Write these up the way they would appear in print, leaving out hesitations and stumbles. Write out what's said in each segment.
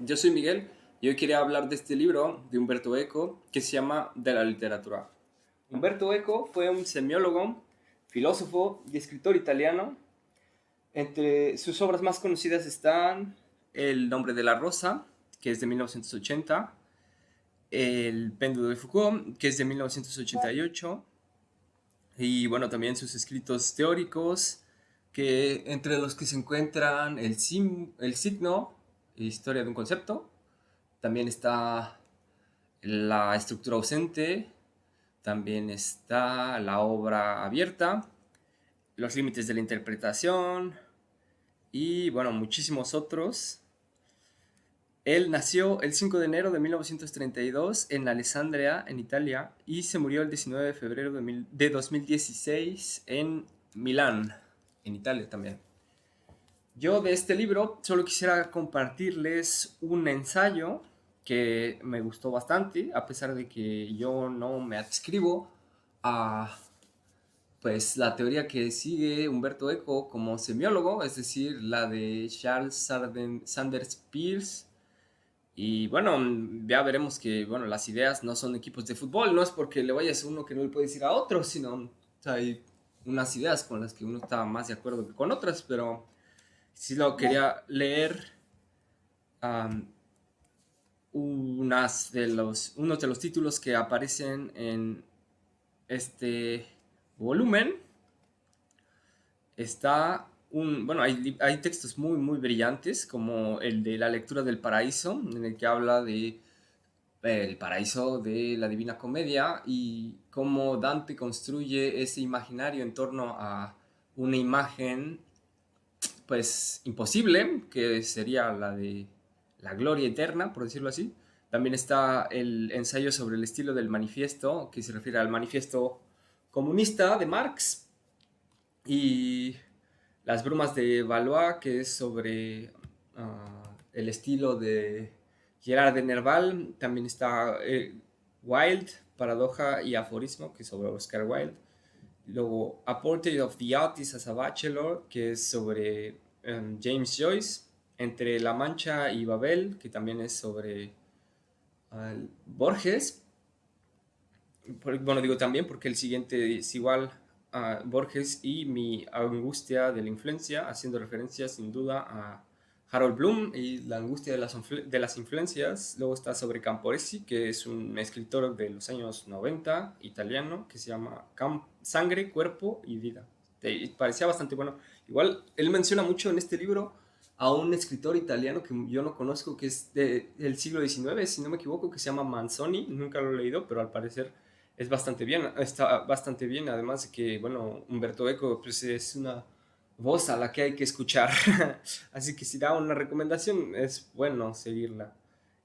Yo soy Miguel y hoy quería hablar de este libro de Umberto Eco que se llama De la literatura. Umberto Eco fue un semiólogo, filósofo y escritor italiano. Entre sus obras más conocidas están El nombre de la rosa, que es de 1980, El péndulo de Foucault, que es de 1988, y bueno, también sus escritos teóricos, que entre los que se encuentran el signo, Historia de un concepto. También está la estructura ausente, también está la obra abierta, los límites de la interpretación y bueno, muchísimos otros. Él nació el 5 de enero de 1932 en Alessandria, en Italia, y se murió el 19 de febrero de 2016 en Milán, en Italia también. Yo de este libro solo quisiera compartirles un ensayo que me gustó bastante, a pesar de que yo no me adscribo a pues la teoría que sigue Humberto Eco como semiólogo, es decir, la de Sanders Peirce. Y bueno, ya veremos que bueno, las ideas no son equipos de fútbol, no es porque le vayas a uno que no le puede decir a otro, sino o sea, hay unas ideas con las que uno está más de acuerdo que con otras, pero sí lo quería leer um, unos de los títulos que aparecen en este volumen. Bueno, hay textos muy brillantes, como el de la lectura del paraíso, en el que habla de el paraíso de la Divina Comedia y cómo Dante construye ese imaginario en torno a una imagen pues imposible, que sería la de la gloria eterna, por decirlo así. También está el ensayo sobre el estilo del manifiesto, que se refiere al manifiesto comunista de Marx, y las brumas de Valois, que es sobre el estilo de Gerard de Nerval. También está Wilde, Paradoja y Aforismo, que es sobre Oscar Wilde. Luego, A Portrait of the Artist as a Bachelor, que es sobre James Joyce. Entre La Mancha y Babel, que también es sobre Borges. Bueno, digo también porque el siguiente es igual a Borges y Mi angustia de la influencia, haciendo referencia sin duda a Harold Bloom y la angustia de las influencias. Luego está sobre Camporesi, que es un escritor de los años 90, italiano, que se llama Sangre, Cuerpo y Vida. Parecía bastante bueno. Igual, él menciona mucho en este libro a un escritor italiano que yo no conozco, que es del siglo XIX, si no me equivoco, que se llama Manzoni. Nunca lo he leído, pero al parecer es bastante bien, está bastante bien, además de que, bueno, Humberto Eco pues es una voz a la que hay que escuchar, así que si da una recomendación es bueno seguirla.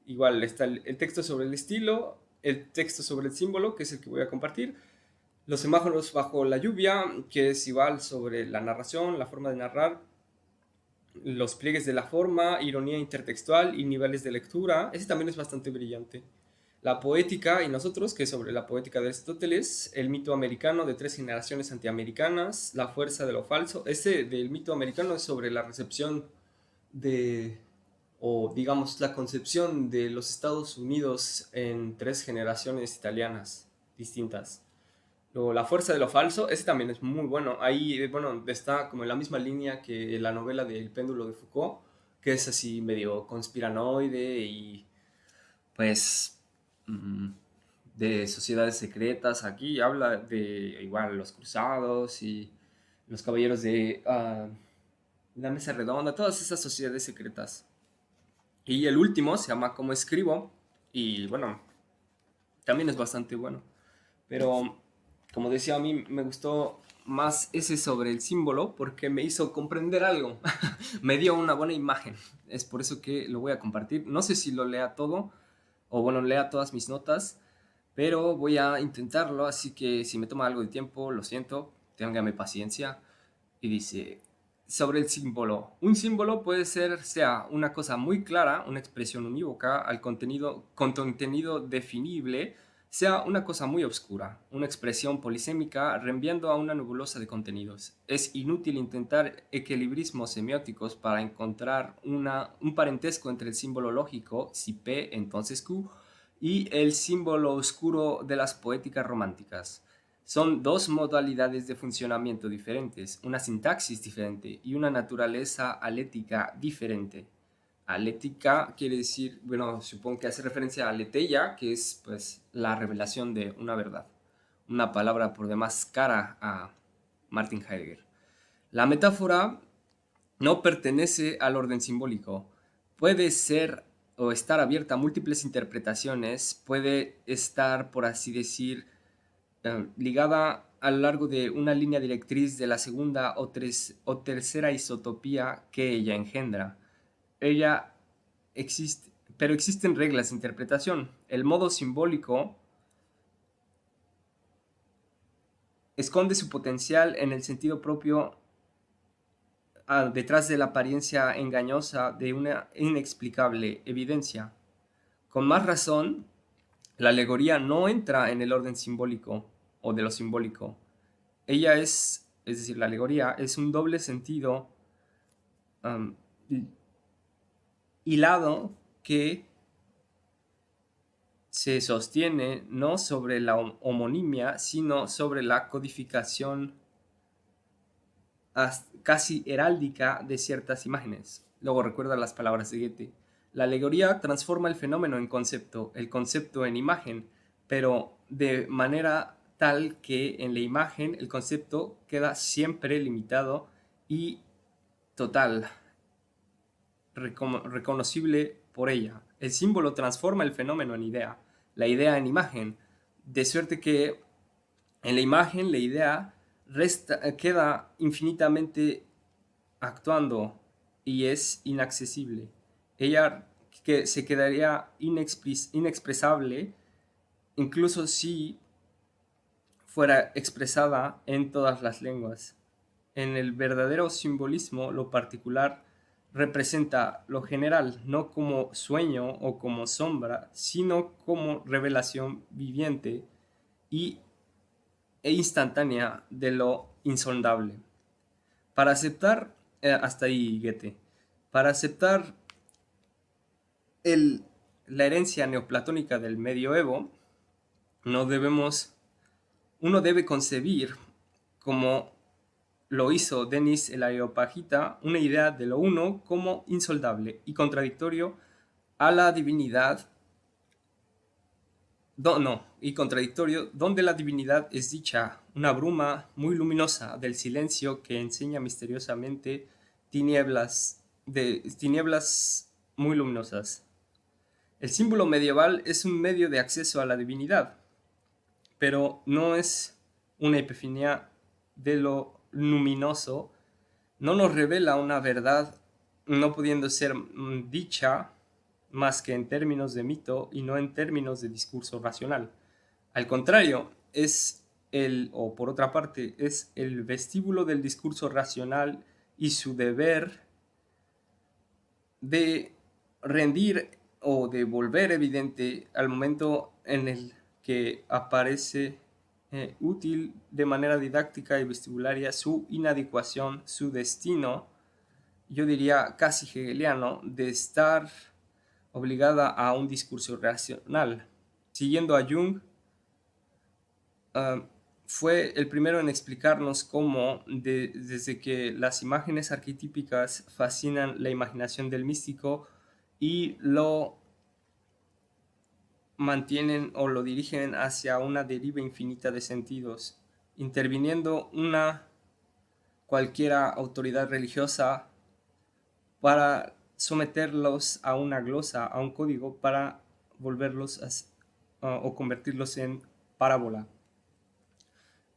Igual está el texto sobre el estilo, el texto sobre el símbolo, que es el que voy a compartir, los semáforos bajo la lluvia, que es igual sobre la narración, la forma de narrar, los pliegues de la forma, ironía intertextual y niveles de lectura. Ese también es bastante brillante. La poética y nosotros, que es sobre la poética de Aristóteles, el mito americano de tres generaciones antiamericanas, la fuerza de lo falso. Ese del mito americano es sobre la recepción de, o digamos, la concepción de los Estados Unidos en tres generaciones italianas distintas. Luego, La fuerza de lo falso, ese también es muy bueno. Ahí, bueno, está como en la misma línea que la novela del péndulo de Foucault, que es así medio conspiranoide y pues mm, de sociedades secretas. Aquí habla de igual los cruzados y los caballeros de la mesa redonda, todas esas sociedades secretas. Y el último se llama Cómo escribo y bueno, también es bastante bueno. Pero como decía, a mí me gustó más ese sobre el símbolo porque me hizo comprender algo. Me dio una buena imagen. Es por eso que lo voy a compartir. No sé si lo lea todo o bueno, lea todas mis notas, pero voy a intentarlo. Así que si me toma algo de tiempo, lo siento, téngame paciencia. Y dice, sobre el símbolo. Un símbolo puede ser, sea una cosa muy clara, una expresión unívoca al contenido, con contenido definible, sea una cosa muy oscura, una expresión polisémica reenviando a una nebulosa de contenidos. Es inútil intentar equilibrismos semióticos para encontrar un parentesco entre el símbolo lógico, si P, entonces Q, y el símbolo oscuro de las poéticas románticas. Son dos modalidades de funcionamiento diferentes, una sintaxis diferente y una naturaleza alética diferente. Alética quiere decir, bueno, supongo que hace referencia a aletheia, que es pues la revelación de una verdad. Una palabra por demás cara a Martin Heidegger. La metáfora no pertenece al orden simbólico. Puede ser o estar abierta a múltiples interpretaciones, puede estar, por así decir, ligada a lo largo de una línea directriz de la segunda o tercera isotopía que ella engendra. Ella existe, pero existen reglas de interpretación. El modo simbólico esconde su potencial en el sentido propio detrás de la apariencia engañosa de una inexplicable evidencia. Con más razón, la alegoría no entra en el orden simbólico o de lo simbólico. Ella es decir, la alegoría es un doble sentido um, hilado que se sostiene no sobre la homonimia, sino sobre la codificación casi heráldica de ciertas imágenes. Luego recuerda las palabras de Goethe. La alegoría transforma el fenómeno en concepto, el concepto en imagen, pero de manera tal que en la imagen el concepto queda siempre limitado y total, reconocible por ella. El símbolo transforma el fenómeno en idea, la idea en imagen, de suerte que en la imagen la idea queda infinitamente actuando y es inaccesible. Ella que se quedaría inexpresable incluso si fuera expresada en todas las lenguas. En el verdadero simbolismo, lo particular representa lo general, no como sueño o como sombra, sino como revelación viviente y, e instantánea de lo insondable. Para aceptar, hasta ahí Goethe, para aceptar el, la herencia neoplatónica del medioevo, no debemos, uno debe concebir, como lo hizo Denis el Areopagita, una idea de lo uno como insoldable y contradictorio a la divinidad, y contradictorio, donde la divinidad es dicha, una bruma muy luminosa del silencio que enseña misteriosamente tinieblas muy luminosas. El símbolo medieval es un medio de acceso a la divinidad, pero no es una epifanía de lo luminoso, no nos revela una verdad no pudiendo ser dicha más que en términos de mito y no en términos de discurso racional. Al contrario, o por otra parte, es el vestíbulo del discurso racional y su deber de rendir o de volver evidente al momento en el que aparece útil de manera didáctica y vestibularia su inadecuación, su destino, yo diría casi hegeliano, de estar obligada a un discurso racional. Siguiendo a Jung, fue el primero en explicarnos cómo, desde que las imágenes arquetípicas fascinan la imaginación del místico y lo mantienen o lo dirigen hacia una deriva infinita de sentidos, interviniendo una cualquiera autoridad religiosa para someterlos a una glosa, a un código, para volverlos o convertirlos en parábola.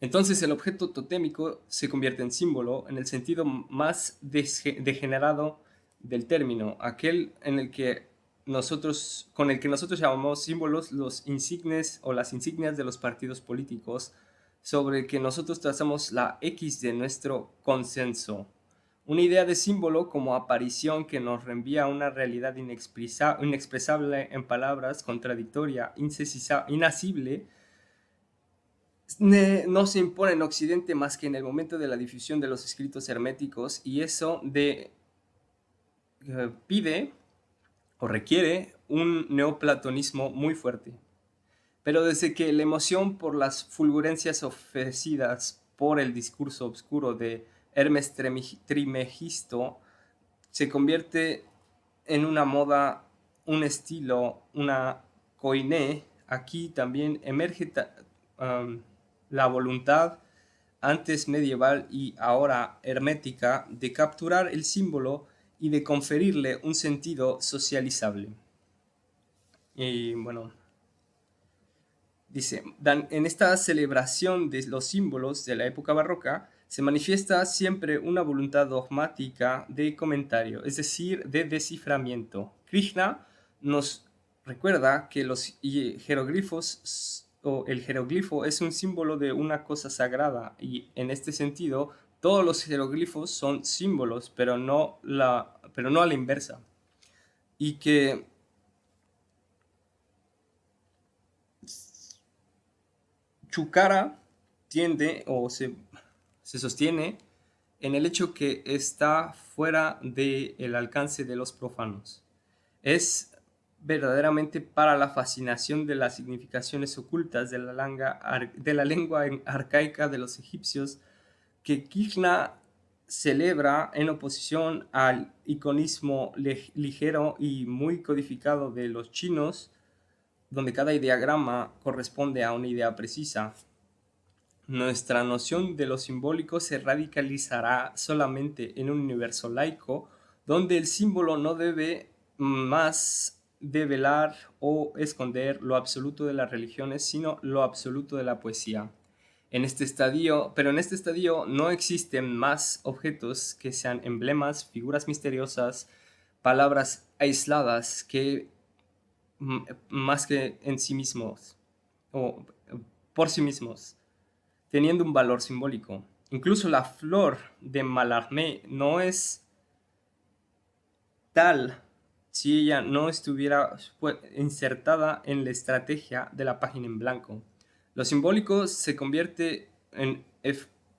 Entonces el objeto totémico se convierte en símbolo en el sentido más degenerado del término, aquel con el que nosotros llamamos símbolos los insignes o las insignias de los partidos políticos, sobre el que nosotros trazamos la X de nuestro consenso, Una idea de símbolo como aparición que nos reenvía a una realidad inexpresable en palabras, contradictoria, inasible, no se impone en Occidente más que en el momento de la difusión de los escritos herméticos, y eso pide o requiere un neoplatonismo muy fuerte. Pero desde que la emoción por las fulgurencias ofrecidas por el discurso obscuro de Hermes Trimegisto se convierte en una moda, un estilo, una koiné, aquí también emerge la voluntad, antes medieval y ahora hermética, de capturar el símbolo y de conferirle un sentido socializable. Y bueno, dice, en esta celebración de los símbolos de la época barroca se manifiesta siempre una voluntad dogmática de comentario, es decir, de desciframiento. Krishna nos recuerda que los jeroglifos o el jeroglifo es un símbolo de una cosa sagrada, y en este sentido todos los jeroglifos son símbolos, pero no a la inversa. Y que Chukara tiende o se sostiene en el hecho que está fuera del alcance de los profanos. Es verdaderamente para la fascinación de las significaciones ocultas de la lengua arcaica de los egipcios que Krishna celebra en oposición al iconismo ligero y muy codificado de los chinos, donde cada ideograma corresponde a una idea precisa. Nuestra noción de lo simbólico se radicalizará solamente en un universo laico, donde el símbolo no debe más develar o esconder lo absoluto de las religiones, sino lo absoluto de la poesía. Pero en este estadio no existen más objetos que sean emblemas, figuras misteriosas, palabras aisladas que más que en sí mismos o por sí mismos, teniendo un valor simbólico. Incluso la flor de Mallarmé no es tal si ella no estuviera insertada en la estrategia de la página en blanco. Lo simbólico se convierte en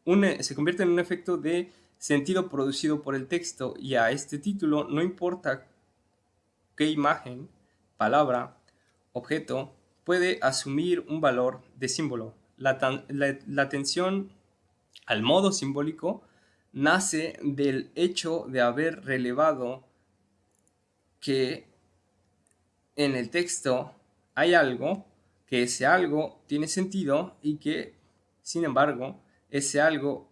un efecto de sentido producido por el texto, y a este título no importa qué imagen, palabra, objeto puede asumir un valor de símbolo. La atención al modo simbólico nace del hecho de haber relevado que en el texto hay algo, que ese algo tiene sentido y que, sin embargo, ese algo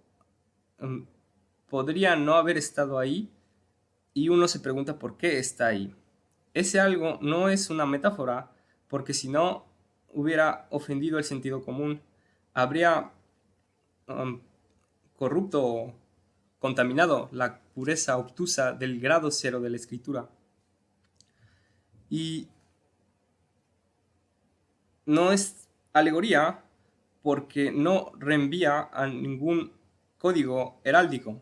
podría no haber estado ahí, y uno se pregunta por qué está ahí. Ese algo no es una metáfora, porque si no hubiera ofendido el sentido común, habría corrupto o contaminado la pureza obtusa del grado cero de la escritura. Y no es alegoría porque no reenvía a ningún código heráldico.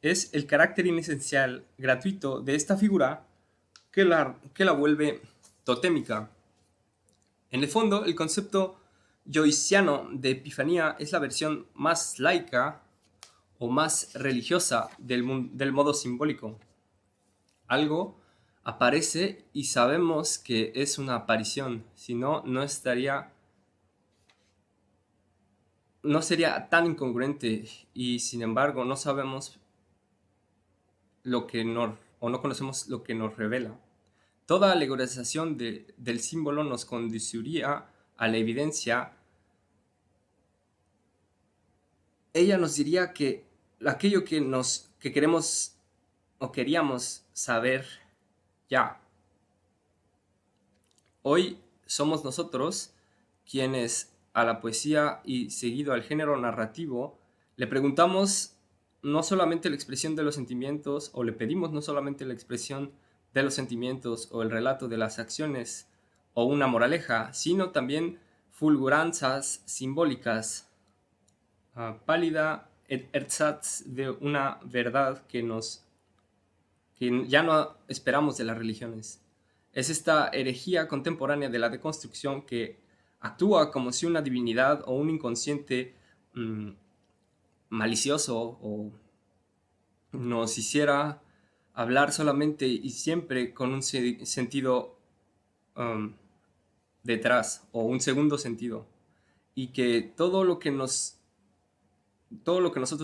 Es el carácter inesencial, gratuito de esta figura que la vuelve totémica. En el fondo, el concepto joyciano de Epifanía es la versión más laica o más religiosa del modo simbólico. Algo aparece y sabemos que es una aparición, si no, no sería tan incongruente, y sin embargo no sabemos no conocemos lo que nos revela. Toda alegorización del símbolo nos conduciría a la evidencia. Ella nos diría que aquello que queremos o queríamos saber ya. Hoy somos nosotros quienes a la poesía y seguido al género narrativo le preguntamos no solamente la expresión de los sentimientos, o le pedimos no solamente la expresión de los sentimientos o el relato de las acciones o una moraleja, sino también fulguranzas simbólicas, pálida ersatz de una verdad que ya no esperamos de las religiones. Es esta herejía contemporánea de la deconstrucción que actúa como si una divinidad o un inconsciente mm, malicioso o nos hiciera hablar solamente y siempre con un sentido um, detrás o un segundo sentido, y que todo lo que nosotros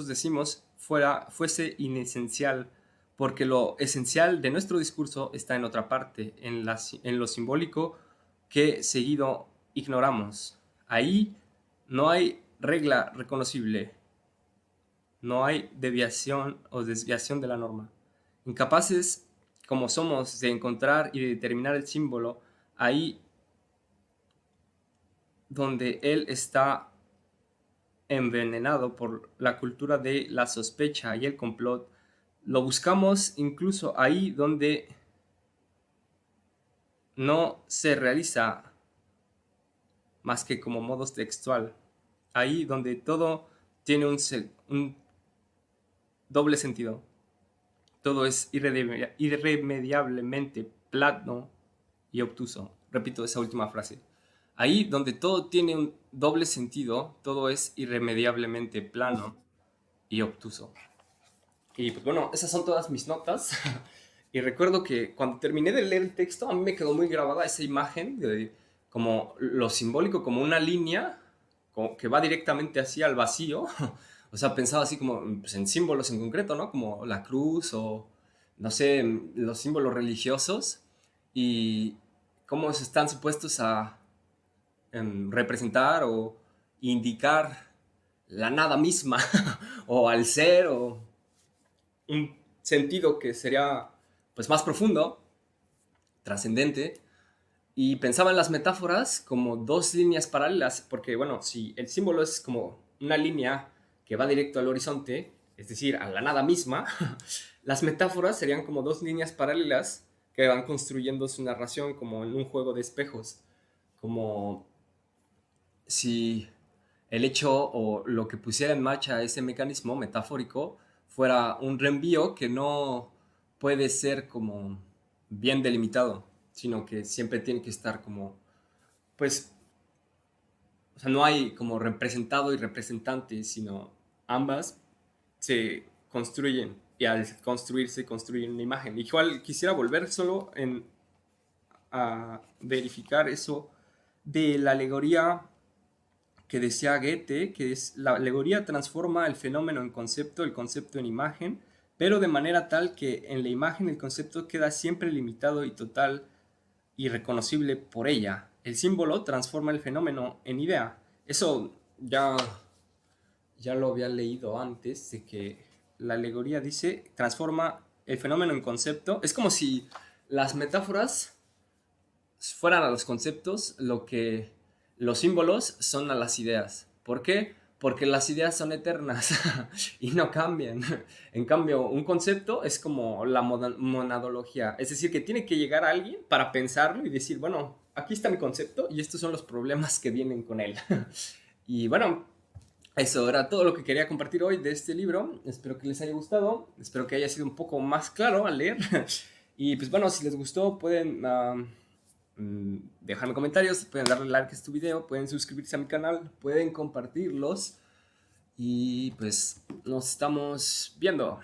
decimos fuese inesencial, porque lo esencial de nuestro discurso está en otra parte, en lo simbólico que seguido ignoramos. Ahí no hay regla reconocible, no hay deviación o desviación de la norma. Incapaces como somos de encontrar y de determinar el símbolo, ahí donde él está envenenado por la cultura de la sospecha y el complot, lo buscamos incluso ahí donde no se realiza más que como modo textual, ahí donde todo tiene un doble sentido, todo es irremediablemente plano y obtuso. Repito esa última frase. Ahí donde todo tiene un doble sentido, todo es irremediablemente plano y obtuso. Y pues bueno, esas son todas mis notas. Y recuerdo que cuando terminé de leer el texto, a mí me quedó muy grabada esa imagen de como lo simbólico, como una línea que va directamente así al vacío. O sea, pensaba así como pues, en símbolos en concreto, ¿no? Como la cruz o, no sé, los símbolos religiosos. Y cómo se están supuestos a representar o indicar la nada misma, o al ser, o un sentido que sería pues más profundo, trascendente, y pensaba en las metáforas como dos líneas paralelas, porque bueno, si el símbolo es como una línea que va directo al horizonte, es decir, a la nada misma, las metáforas serían como dos líneas paralelas que van construyendo su narración como en un juego de espejos, como si el hecho o lo que pusiera en marcha ese mecanismo metafórico fuera un reenvío que no puede ser como bien delimitado, sino que siempre tiene que estar como, pues, o sea, no hay como representado y representante, sino ambas se construyen y al construirse construyen una imagen. Igual quisiera volver solo a verificar eso de la alegoría que decía Goethe, que es la alegoría transforma el fenómeno en concepto, el concepto en imagen, pero de manera tal que en la imagen el concepto queda siempre limitado y total y reconocible por ella. El símbolo transforma el fenómeno en idea. Eso ya lo había leído antes, de que la alegoría dice, transforma el fenómeno en concepto. Es como si las metáforas fueran a los conceptos lo que los símbolos son a las ideas. ¿Por qué? Porque las ideas son eternas y no cambian. En cambio, un concepto es como la monadología. Es decir, que tiene que llegar a alguien para pensarlo y decir, bueno, aquí está mi concepto y estos son los problemas que vienen con él. Y bueno, eso era todo lo que quería compartir hoy de este libro. Espero que les haya gustado. Espero que haya sido un poco más claro al leer. Y pues bueno, si les gustó pueden dejarme comentarios, pueden darle like a este video, pueden suscribirse a mi canal, pueden compartirlos y pues nos estamos viendo.